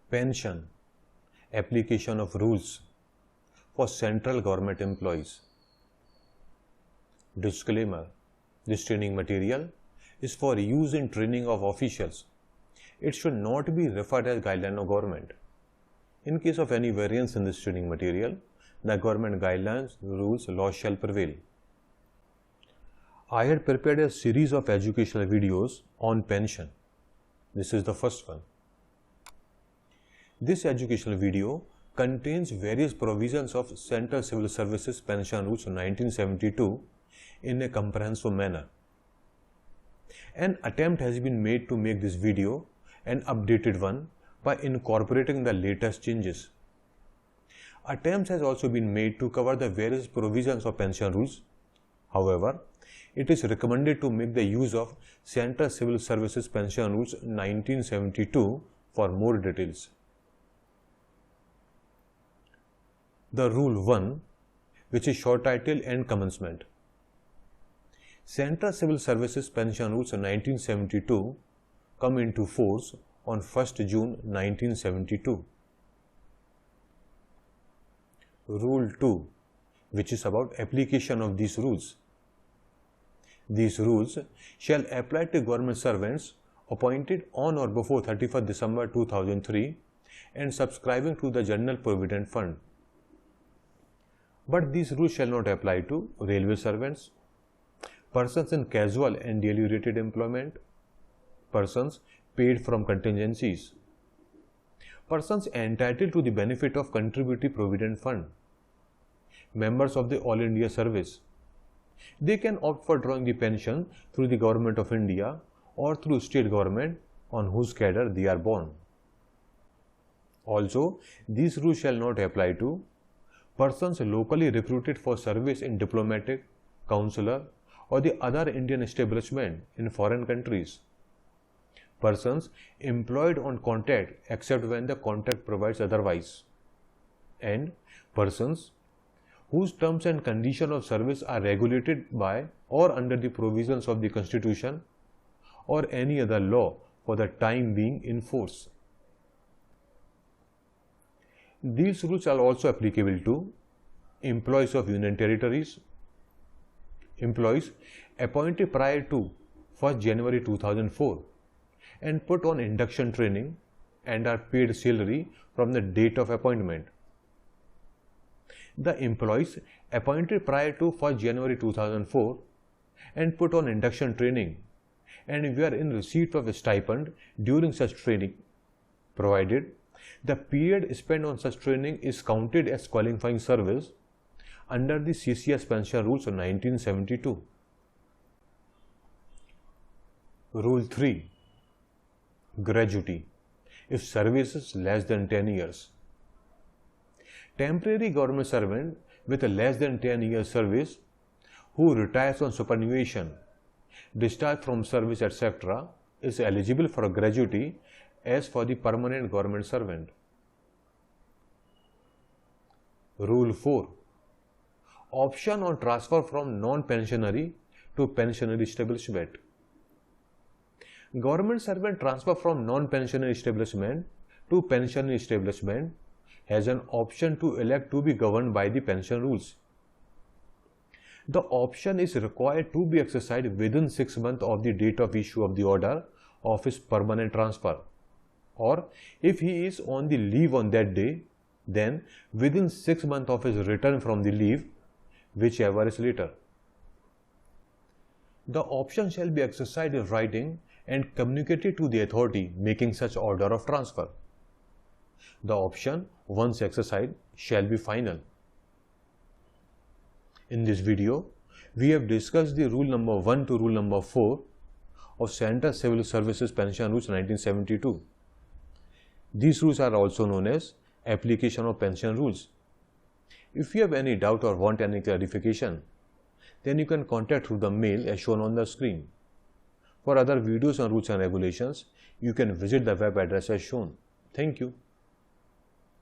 Pension, application of rules for central government employees. Disclaimer: this training material is for use in training of officials. It should not be referred as guideline of government. In case of any variance in this training material, the government guidelines, rules, laws shall prevail. I had prepared a series of educational videos on pension. This is the first one. This educational video contains various provisions of Central Civil Services Pension Rules 1972 in a comprehensive manner. An attempt has been made to make this video an updated one by incorporating the latest changes. Attempts has also been made to cover the various provisions of pension rules. However, it is recommended to make the use of Central Civil Services Pension Rules 1972 for more details. The Rule 1, which is short title and commencement. Central Civil Services Pension Rules 1972 come into force on 1st June 1972. Rule 2, which is about application of these rules. These rules shall apply to government servants appointed on or before 31st December 2003 and subscribing to the General Provident Fund. But these rules shall not apply to railway servants, persons in casual and daily rated employment, persons paid from contingencies, persons entitled to the benefit of Contributory Provident Fund, members of the All India Service. They can opt for drawing the pension through the Government of India or through state government on whose cadre they are born. Also, these rules shall not apply to persons locally recruited for service in diplomatic, consular, or the other Indian establishment in foreign countries, persons employed on contract except when the contract provides otherwise, and persons whose terms and conditions of service are regulated by or under the provisions of the Constitution or any other law for the time being in force. These rules are also applicable to employees of Union Territories, employees appointed prior to 1st January 2004 and put on induction training and are paid salary from the date of appointment. The employees appointed prior to 1st January 2004 and put on induction training and were in receipt of a stipend during such training, provided the period spent on such training is counted as qualifying service under the CCS Pension Rules of 1972. Rule 3. Gratuity if service is less than 10 years. Temporary government servant with a less than 10 years service who retires on superannuation, discharge from service, etc. is eligible for a gratuity as for the permanent government servant. Rule 4. Option on transfer from non-pensionary to pensionary establishment. Government servant transfer from non-pensionary establishment to pensionary establishment has an option to elect to be governed by the pension rules. The option is required to be exercised within 6 months of the date of issue of the order of his permanent transfer, or if he is on the leave on that day, then within 6 months of his return from the leave, whichever is later. The option shall be exercised in writing and communicated to the authority making such order of transfer. The option, once exercised, shall be final. In this video, we have discussed the rule number 1 to rule number 4 of Central Civil Services Pension Rules 1972. These rules are also known as application of pension rules. If you have any doubt or want any clarification, then you can contact through the mail as shown on the screen. For other videos on rules and regulations, you can visit the web address as shown. Thank you.